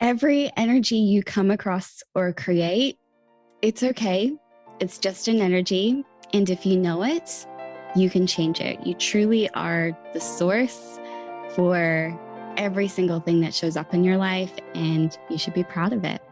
Every energy you come across or create, it's okay. It's just an energy. And if you know it, you can change it. You truly are the source for every single thing that shows up in your life, and you should be proud of it.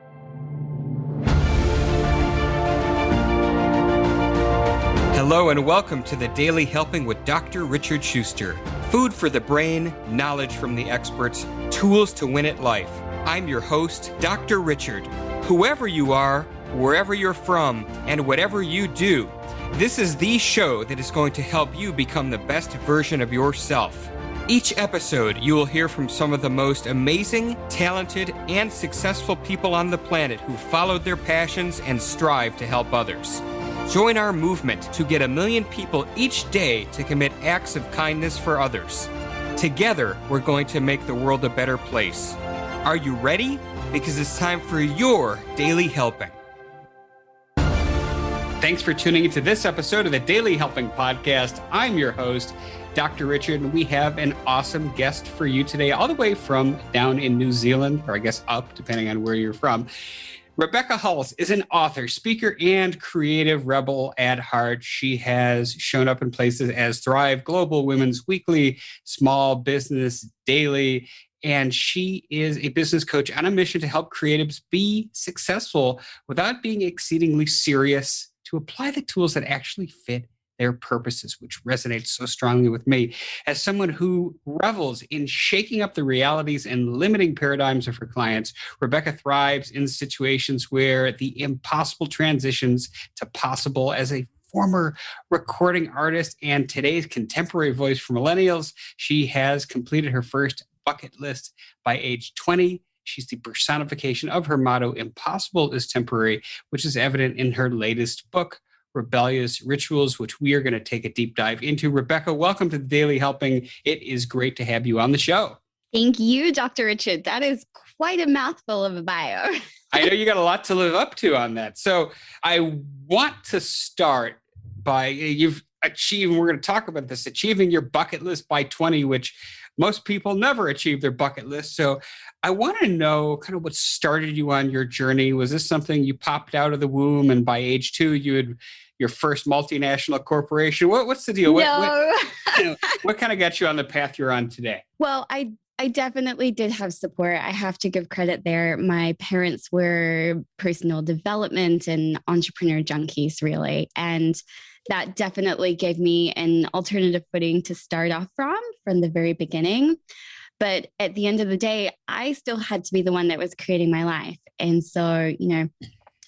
Hello and welcome to the Daily Helping with Dr. Richard Schuster. Food for the brain, knowledge from the experts, tools to win at life. I'm your host, Dr. Richard. Whoever you are, wherever you're from, and whatever you do, this is the show that is going to help you become the best version of yourself. Each episode, you will hear from some of the most amazing, talented, and successful people on the planet who followed their passions and strive to help others. Join our movement to get 1 million people each day to commit acts of kindness for others. Together, we're going to make the world a better place. Are you ready? Because it's time for your Daily Helping. Thanks for tuning into this episode of the Daily Helping Podcast. I'm your host, Dr. Richard, and we have an awesome guest for you today, all the way from down in New Zealand, or I guess up, depending on where you're from. Rebecca Hulse is an author, speaker, and creative rebel at heart. She has shown up in places as Thrive Global, Women's Weekly, Small Business Daily, and she is a business coach on a mission to help creatives be successful without being exceedingly serious, to apply the tools that actually fit their purposes, which resonates so strongly with me. As someone who revels in shaking up the realities and limiting paradigms of her clients, Rebecca thrives in situations where the impossible transitions to possible. As a former recording artist and today's contemporary voice for millennials, she has completed her first bucket list by age 20. She's the personification of her motto, "Impossible is temporary," which is evident in her latest book, Rebellious Rituals, which we are going to take a deep dive into. Rebecca, welcome to the Daily Helping. It is great to have you on the show. Thank you, Dr. Richard. That is quite a mouthful of a bio. I know you got a lot to live up to on that. So I want to start by, you've achieved, we're going to talk about this, achieving your bucket list by 20, which most people never achieve their bucket list. So I want to know kind of what started you on your journey. Was this something you popped out of the womb and by age 2 you had your first multinational corporation? What's the deal? No. What kind of got you on the path you're on today? Well, I definitely did have support. I have to give credit there. My parents were personal development and entrepreneur junkies, really. And that definitely gave me an alternative footing to start off from the very beginning. But at the end of the day, I still had to be the one that was creating my life. And so,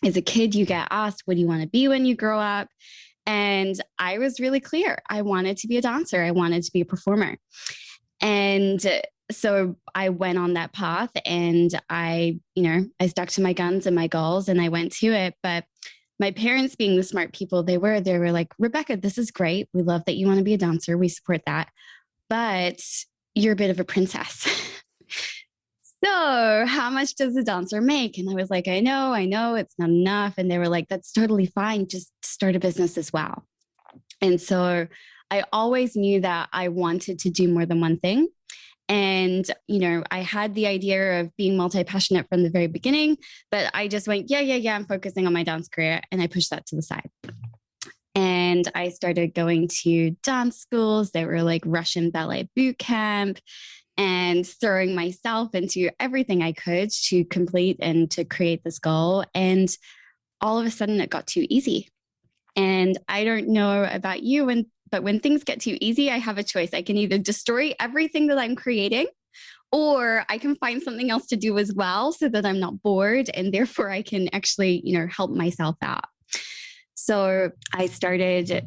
as a kid, you get asked, what do you want to be when you grow up? And I was really clear. I wanted to be a dancer. I wanted to be a performer. And so I went on that path, and I stuck to my guns and my goals, and I went to it. But my parents, being the smart people they were like, Rebecca, this is great. We love that you want to be a dancer. We support that. But you're a bit of a princess. So how much does a dancer make? And I was like, I know, it's not enough. And they were like, that's totally fine. Just start a business as well. And so I always knew that I wanted to do more than one thing. And, I had the idea of being multi-passionate from the very beginning, but I just went, yeah, I'm focusing on my dance career. And I pushed that to the side. And I started going to dance schools. They were like Russian ballet boot camp, and throwing myself into everything I could to complete and to create this goal. And all of a sudden it got too easy. And I don't know about you, but when things get too easy, I have a choice. I can either destroy everything that I'm creating, or I can find something else to do as well so that I'm not bored, and therefore I can actually, help myself out. So I started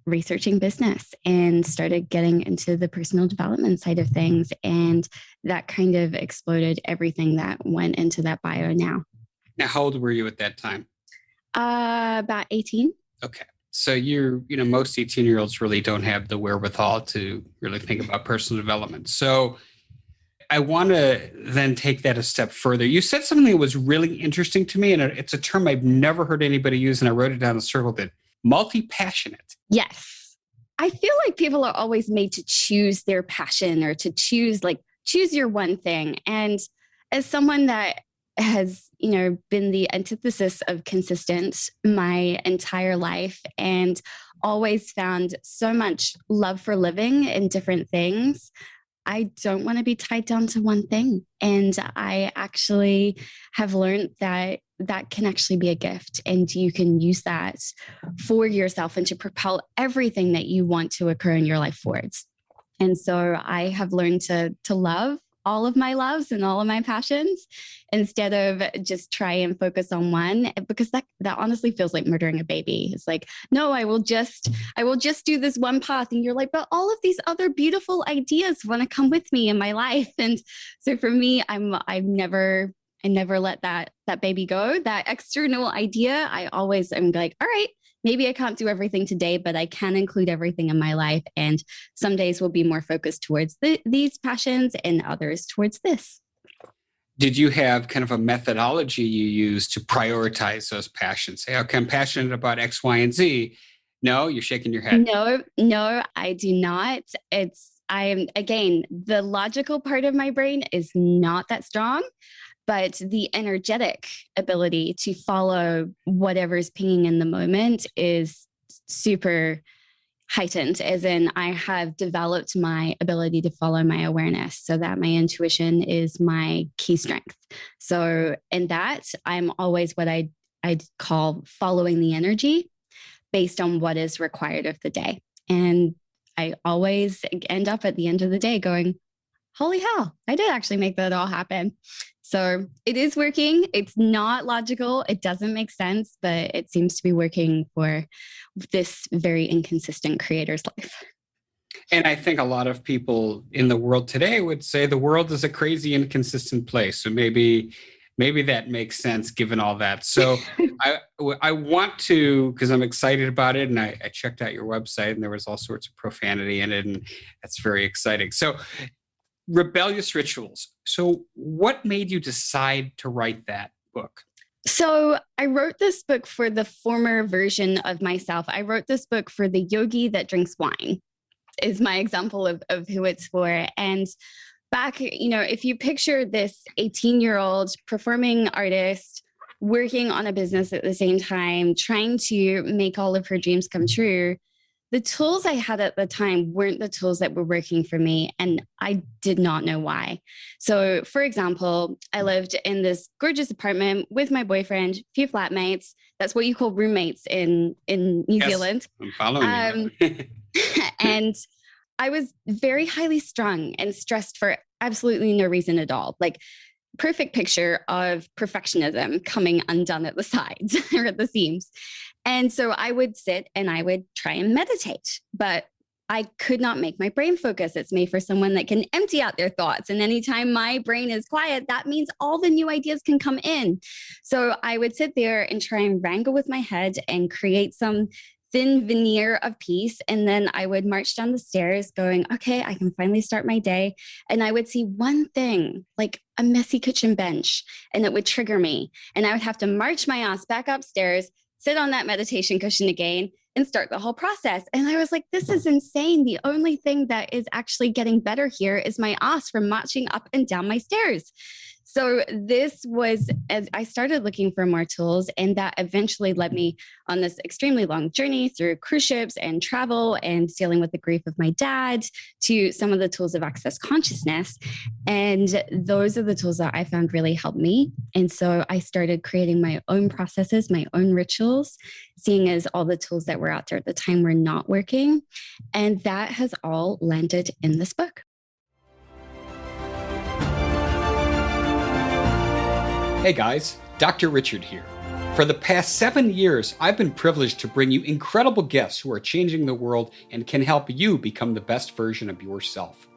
researching business and started getting into the personal development side of things. And that kind of exploded everything that went into that bio now. Now, how old were you at that time? About 18. Okay. So most 18-year-olds really don't have the wherewithal to really think about personal development. So I want to then take that a step further. You said something that was really interesting to me, and it's a term I've never heard anybody use, and I wrote it down and circled it. Multi-passionate. Yes. I feel like people are always made to choose their passion, or to choose your one thing. And as someone that has, been the antithesis of consistent my entire life, and always found so much love for living in different things. I don't want to be tied down to one thing. And I actually have learned that that can actually be a gift, and you can use that for yourself and to propel everything that you want to occur in your life forwards. And so I have learned to love all of my loves and all of my passions instead of just try and focus on one, because that honestly feels like murdering a baby. It's like, no, I will just do this one path. And you're like, but all of these other beautiful ideas want to come with me in my life. And so for me, I never let that baby go. That external idea, I always am like, all right, maybe I can't do everything today, but I can include everything in my life. And some days will be more focused towards these passions and others towards this. Did you have kind of a methodology you use to prioritize those passions? Say, okay, I'm passionate about X, Y, and Z. No, you're shaking your head. No, I do not. Again, the logical part of my brain is not that strong, but the energetic ability to follow whatever's pinging in the moment is super heightened, as in I have developed my ability to follow my awareness so that my intuition is my key strength. So in that, I'm always what I'd call following the energy based on what is required of the day. And I always end up at the end of the day going, holy hell, I did actually make that all happen. So it is working. It's not logical. It doesn't make sense, but it seems to be working for this very inconsistent creator's life. And I think a lot of people in the world today would say the world is a crazy, inconsistent place. So maybe that makes sense given all that. So I want to, because I'm excited about it, and I checked out your website and there was all sorts of profanity in it, and that's very exciting. So rebellious rituals. So what made you decide to write that book? So I wrote this book for the former version of myself. I wrote this book for the yogi that drinks wine, is my example of who it's for. And back, if you picture this 18-year-old performing artist working on a business at the same time, trying to make all of her dreams come true, the tools I had at the time weren't the tools that were working for me, and I did not know why. So, for example, I lived in this gorgeous apartment with my boyfriend, a few flatmates. That's what you call roommates in New Zealand. I'm following you. And I was very highly strung and stressed for absolutely no reason at all. Like, perfect picture of perfectionism coming undone at the sides or at the seams. And so I would sit and I would try and meditate, but I could not make my brain focus. It's made for someone that can empty out their thoughts. And anytime my brain is quiet, that means all the new ideas can come in. So I would sit there and try and wrangle with my head and create some thin veneer of peace. And then I would march down the stairs going, okay, I can finally start my day. And I would see one thing, like a messy kitchen bench, and it would trigger me. And I would have to march my ass back upstairs, sit on that meditation cushion again, and start the whole process. And I was like, this is insane. The only thing that is actually getting better here is my ass from marching up and down my stairs. So this was, as I started looking for more tools, and that eventually led me on this extremely long journey through cruise ships and travel and dealing with the grief of my dad to some of the tools of access consciousness. And those are the tools that I found really helped me. And so I started creating my own processes, my own rituals, seeing as all the tools that were out there at the time were not working. And that has all landed in this book. Hey guys, Dr. Richard here. For the past 7 years, I've been privileged to bring you incredible guests who are changing the world and can help you become the best version of yourself.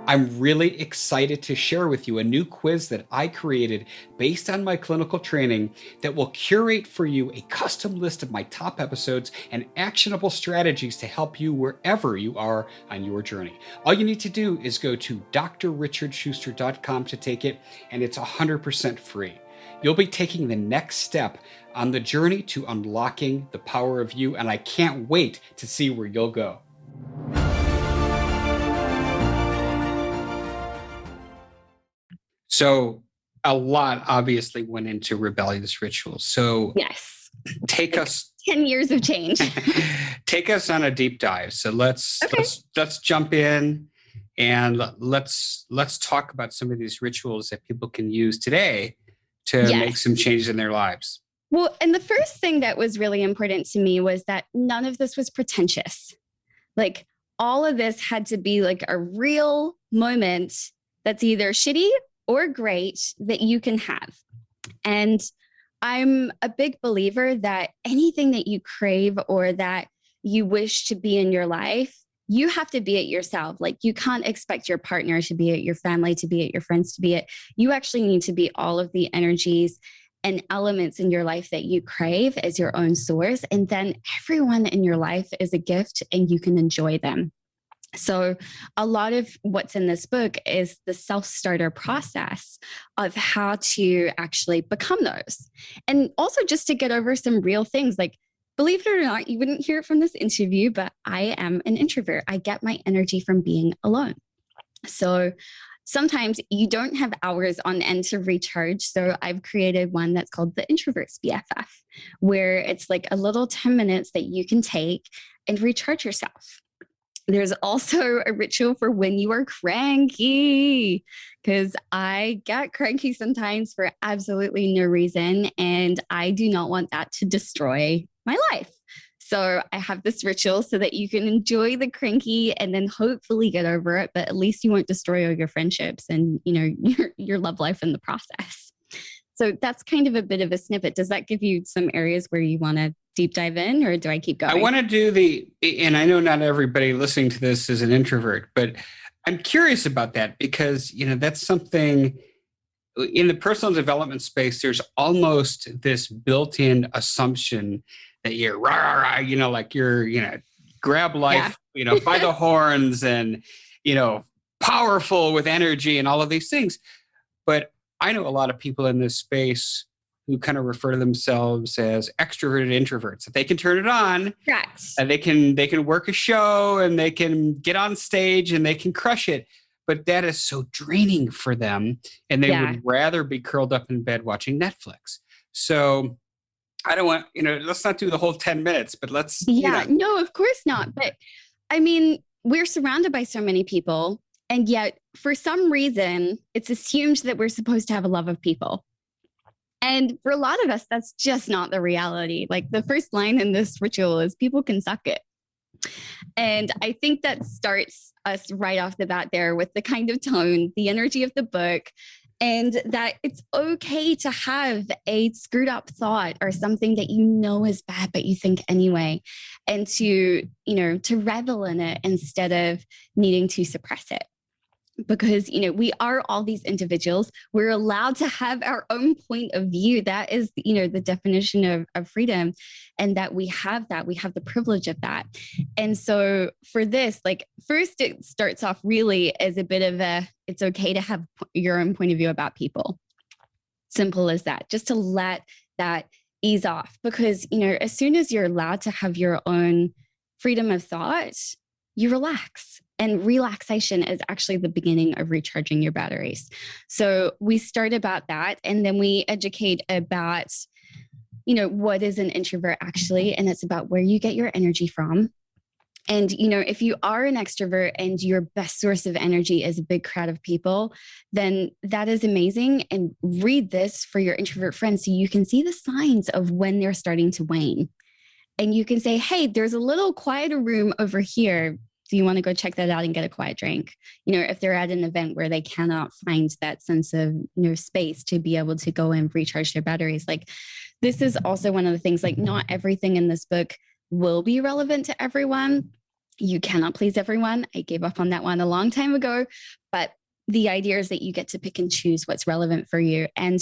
I'm really excited to share with you a new quiz that I created based on my clinical training that will curate for you a custom list of my top episodes and actionable strategies to help you wherever you are on your journey. All you need to do is go to drrichardschuster.com to take it, and it's 100% free. You'll be taking the next step on the journey to unlocking the power of you, and I can't wait to see where you'll go. So a lot obviously went into rebellious rituals. So Yes. take us 10 years of change. take us on a deep dive. So let's jump in and let's talk about some of these rituals that people can use today to make some changes in their lives. Well, and the first thing that was really important to me was that none of this was pretentious. Like all of this had to be like a real moment that's either shitty or great that you can have. And I'm a big believer that anything that you crave or that you wish to be in your life, you have to be it yourself. Like you can't expect your partner to be it, your family to be it, your friends to be it. You actually need to be all of the energies and elements in your life that you crave as your own source. And then everyone in your life is a gift and you can enjoy them. So a lot of what's in this book is the self-starter process of how to actually become those. And also just to get over some real things, like, believe it or not, you wouldn't hear it from this interview, but I am an introvert. I get my energy from being alone. So sometimes you don't have hours on end to recharge. So I've created one that's called the Introvert's BFF, where it's like a little 10 minutes that you can take and recharge yourself. There's also a ritual for when you are cranky, because I get cranky sometimes for absolutely no reason. And I do not want that to destroy my life. So I have this ritual so that you can enjoy the cranky and then hopefully get over it, but at least you won't destroy all your friendships and, you know, your love life in the process. So that's kind of a bit of a snippet. Does that give you some areas where you want to deep dive in, or do I keep going? I want to do and I know not everybody listening to this is an introvert, but I'm curious about that because, you know, that's something in the personal development space, there's almost this built-in assumption that you're, you know, like you're, you know, grab life, you know, by the horns and, you know, powerful with energy and all of these things. But I know a lot of people in this space who kind of refer to themselves as extroverted introverts. That they can turn it on, and they can work a show, and they can get on stage, and they can crush it. But that is so draining for them, and they would rather be curled up in bed watching Netflix. So I don't want, you know, let's not do the whole 10 minutes, but let's. Yeah, you know. No, of course not. But I mean, we're surrounded by so many people. And yet, for some reason, it's assumed that we're supposed to have a love of people. And for a lot of us, that's just not the reality. Like the first line in this ritual is people can suck it. And I think that starts us right off the bat there with the kind of tone, the energy of the book, and that it's okay to have a screwed up thought or something that you know is bad, but you think anyway, and to, you know, to revel in it instead of needing to suppress it. Because, you know, we are all these individuals. We're allowed to have our own point of view. That is, you know, the definition of freedom, and that we have the privilege of that. And so for this, like, first it starts off really as a bit of it's okay to have your own point of view about people. Simple as that, just to let that ease off. Because, you know, as soon as you're allowed to have your own freedom of thought, you relax. And relaxation is actually the beginning of recharging your batteries. So we start about that, and then we educate about, you know, what is an introvert actually, and it's about where you get your energy from. And, you know, if you are an extrovert and your best source of energy is a big crowd of people, then that is amazing. And read this for your introvert friends so you can see the signs of when they're starting to wane. And you can say, hey, there's a little quieter room over here. Do you want to go check that out and get a quiet drink? You know, if they're at an event where they cannot find that sense of, you know, space to be able to go and recharge their batteries. Like, this is also one of the things, like, not everything in this book will be relevant to everyone. You cannot please everyone. I gave up on that one a long time ago, but the idea is that you get to pick and choose what's relevant for you. And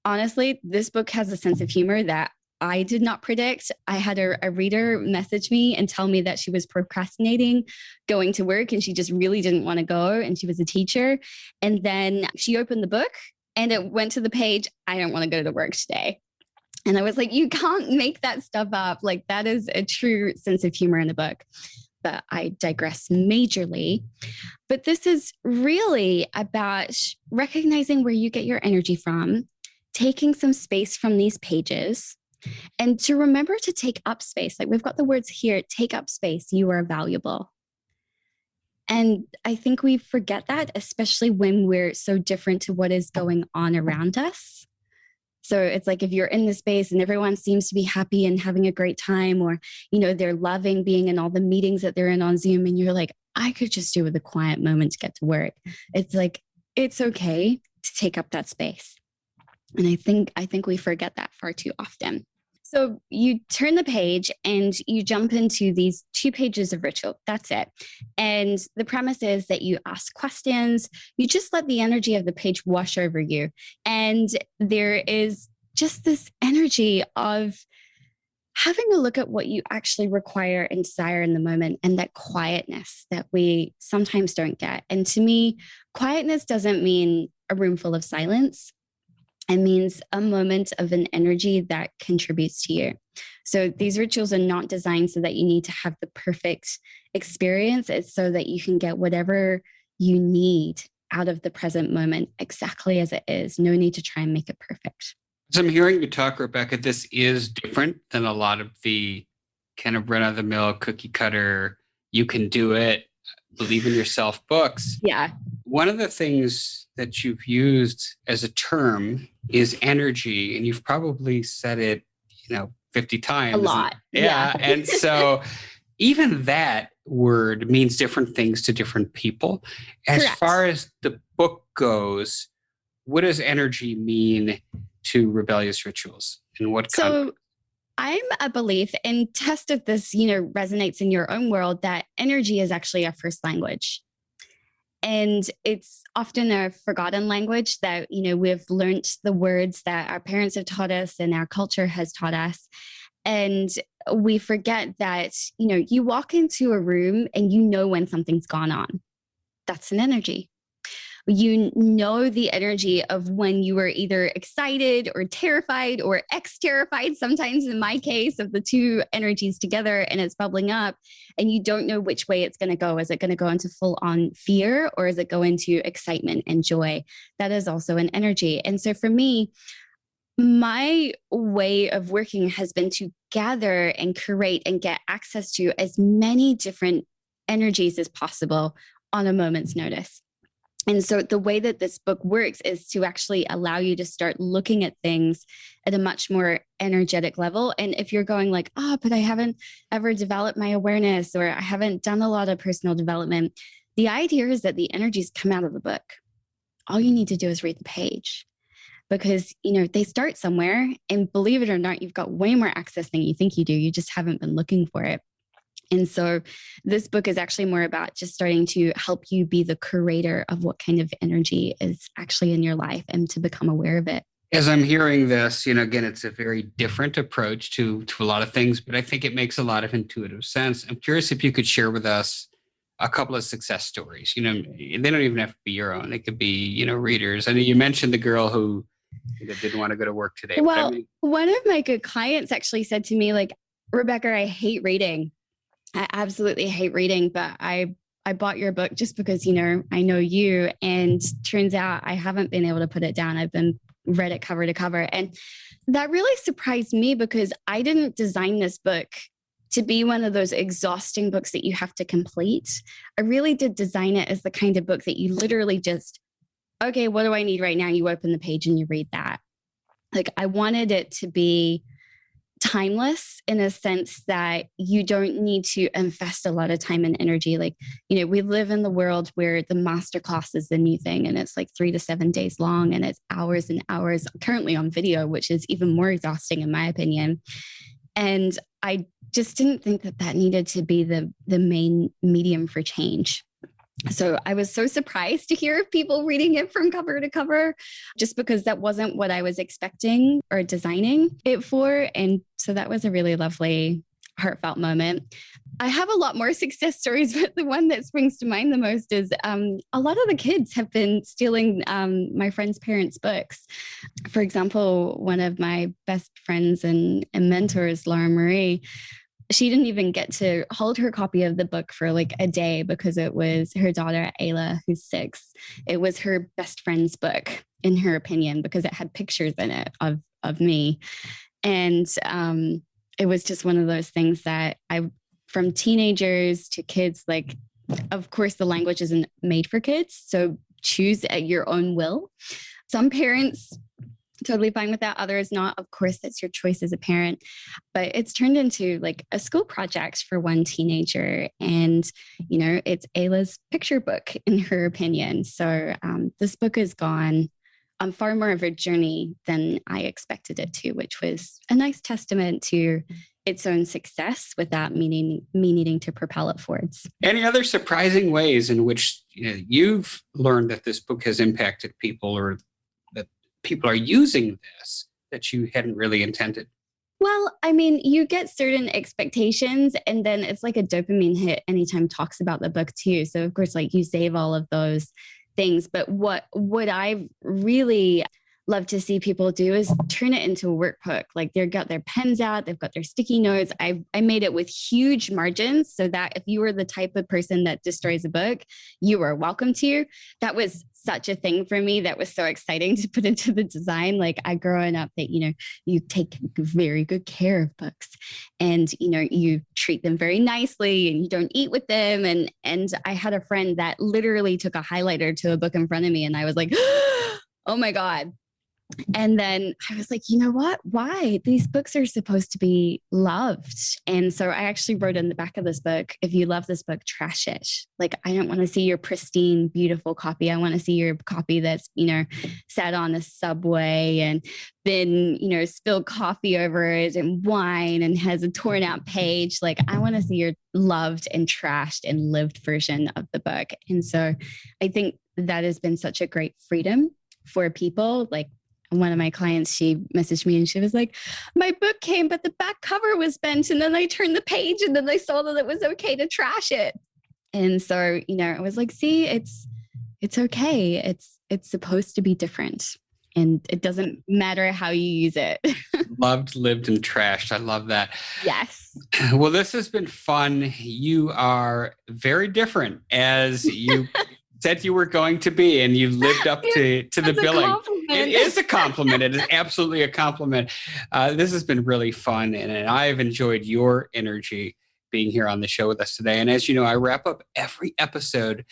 honestly, this book has a sense of humor that I did not predict. I had a reader message me and tell me that she was procrastinating going to work and she just really didn't want to go. And she was a teacher. And then she opened the book and it went to the page, I don't want to go to work today. And I was like, you can't make that stuff up. Like, that is a true sense of humor in the book. but I digress majorly. But this is really about recognizing where you get your energy from, taking some space from these pages, and to remember to take up space. Like we've got the words here, take up space, you are valuable. And I think we forget that, especially when we're so different to what is going on around us. So it's like if you're in the space and everyone seems to be happy and having a great time, or, they're loving being in all the meetings that they're in on Zoom, and you're like, I could just do with a quiet moment to get to work. It's like, it's okay to take up that space. And I think we forget that far too often. So you turn the page and you jump into these 2 pages of ritual. That's it. And the premise is that you ask questions. You just let the energy of the page wash over you. And there is just this energy of having a look at what you actually require and desire in the moment, and that quietness that we sometimes don't get. And to me, quietness doesn't mean a room full of silence. It means a moment of an energy that contributes to you. So these rituals are not designed so that you need to have the perfect experience. It's so that you can get whatever you need out of the present moment exactly as it is. No need to try and make it perfect. As I'm hearing you talk, Rebecca, this is different than a lot of the kind of run-of-the-mill cookie cutter, you can do it, believe in yourself books. Yeah. One of the things that you've used as a term is energy, and you've probably said it, 50 times. A lot. Yeah. And so even that word means different things to different people. As Correct. far as the book goes, what does energy mean to Rebellious Rituals? And what So I'm a belief, and test if this, resonates in your own world, that energy is actually our first language. And it's often a forgotten language that, we've learned the words that our parents have taught us and our culture has taught us. And we forget that, you walk into a room and when something's gone on. That's an energy. You know the energy of when you were either excited or terrified or terrified, sometimes in my case, of the 2 energies together, and it's bubbling up and you don't know which way it's going to go. Is it going to go into full on fear, or is it go into excitement and joy? That is also an energy. And so for me, my way of working has been to gather and curate and get access to as many different energies as possible on a moment's notice. And so the way that this book works is to actually allow you to start looking at things at a much more energetic level. And if you're going like, but I haven't ever developed my awareness, or I haven't done a lot of personal development, the idea is that the energies come out of the book. All you need to do is read the page, because, they start somewhere, and believe it or not, you've got way more access than you think you do. You just haven't been looking for it. And so this book is actually more about just starting to help you be the curator of what kind of energy is actually in your life and to become aware of it. As I'm hearing this, again, it's a very different approach to a lot of things, but I think it makes a lot of intuitive sense. I'm curious if you could share with us a couple of success stories. They don't even have to be your own. They could be, readers. I know you mentioned the girl who didn't want to go to work today. Well, one of my good clients actually said to me, like, Rebecca, I hate reading. I absolutely hate reading, but I bought your book just because, I know you, and turns out I haven't been able to put it down. I've been read it cover to cover. And that really surprised me, because I didn't design this book to be one of those exhausting books that you have to complete. I really did design it as the kind of book that you literally just, okay, what do I need right now? You open the page and you read that. Like, I wanted it to be timeless in a sense that you don't need to invest a lot of time and energy. Like, we live in the world where the masterclass is the new thing, and it's like 3 to 7 days long, and it's hours and hours currently on video, which is even more exhausting in my opinion. And I just didn't think that needed to be the main medium for change. So I was so surprised to hear people reading it from cover to cover, just because that wasn't what I was expecting or designing it for. And so that was a really lovely, heartfelt moment. I have a lot more success stories, but the one that springs to mind the most is a lot of the kids have been stealing my friends' parents' books. For example, one of my best friends and mentors, Laura Marie, she didn't even get to hold her copy of the book for like a day because it was her daughter, Ayla, who's 6. It was her best friend's book, in her opinion, because it had pictures in it of me. And it was just one of those things that from teenagers to kids, like, of course, the language isn't made for kids. So choose at your own will. Some parents totally fine with that. Others not. Of course, that's your choice as a parent. But it's turned into like a school project for one teenager. And, it's Ayla's picture book, in her opinion. So this book has gone on far more of a journey than I expected it to, which was a nice testament to its own success without me needing to propel it forwards. Any other surprising ways in which you've learned that this book has impacted people, or that people are using this that you hadn't really intended? Well, I mean, you get certain expectations, and then it's like a dopamine hit anytime talks about the book too. So of course, like, you save all of those things. But what I really love to see people do is turn it into a workbook. Like, they've got their pens out, they've got their sticky notes. I made it with huge margins so that if you were the type of person that destroys a book, you are welcome to. That was such a thing for me. That was so exciting to put into the design. Like, I growing up that, you take very good care of books, and, you treat them very nicely, and you don't eat with them. And I had a friend that literally took a highlighter to a book in front of me, and I was like, oh my God. And then I was like, you know what? Why? These books are supposed to be loved. And so I actually wrote in the back of this book, if you love this book, trash it. Like, I don't want to see your pristine, beautiful copy. I want to see your copy that's, sat on the subway and been, spilled coffee over it and wine and has a torn out page. Like, I want to see your loved and trashed and lived version of the book. And so I think that has been such a great freedom for people. Like, one of my clients, she messaged me and she was like, my book came, but the back cover was bent. And then I turned the page and then I saw that it was okay to trash it. And so, I was like, see, it's okay. It's supposed to be different. And it doesn't matter how you use it. Loved, lived, and trashed. I love that. Yes. Well, this has been fun. You are very different, as you said you were going to be, and you've lived up to the billing. It is a compliment. It is absolutely a compliment. This has been really fun, and I've enjoyed your energy being here on the show with us today. And as you know, I wrap up every episode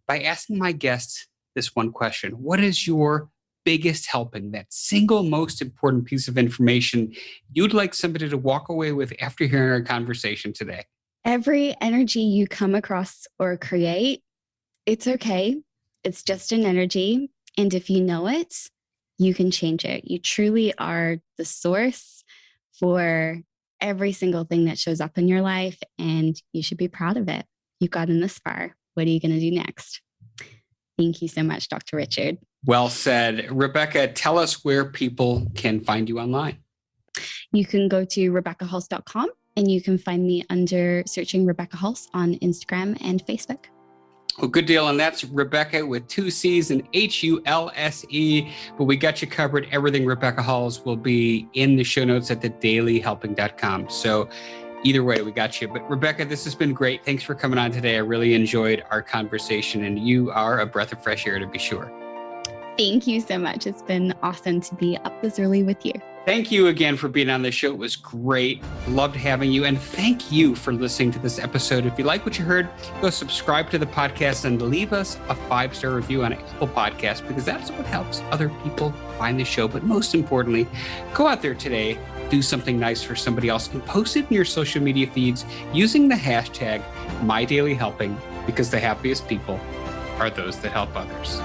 by asking my guests this one question. What is your biggest helping, that single most important piece of information you'd like somebody to walk away with after hearing our conversation today? Every energy you come across or create, it's okay. It's just an energy. And if you know it, you can change it. You truly are the source for every single thing that shows up in your life, and you should be proud of it. You've gotten this far. What are you going to do next? Thank you so much, Dr. Richard. Well said. Rebecca, tell us where people can find you online. You can go to RebeccaHulse.com, and you can find me under searching Rebecca Hulse on Instagram and Facebook. Well, good deal. And that's Rebecca with 2 C's and Hulse. But we got you covered. Everything Rebecca Hulse will be in the show notes at thedailyhelping.com. So either way, we got you. But Rebecca, this has been great. Thanks for coming on today. I really enjoyed our conversation, and you are a breath of fresh air, to be sure. Thank you so much. It's been awesome to be up this early with you. Thank you again for being on the show. It was great. Loved having you. And thank you for listening to this episode. If you like what you heard, go subscribe to the podcast and leave us a 5-star review on Apple Podcasts, because that's what helps other people find the show. But most importantly, go out there today, do something nice for somebody else, and post it in your social media feeds using the hashtag MyDailyHelping, because the happiest people are those that help others.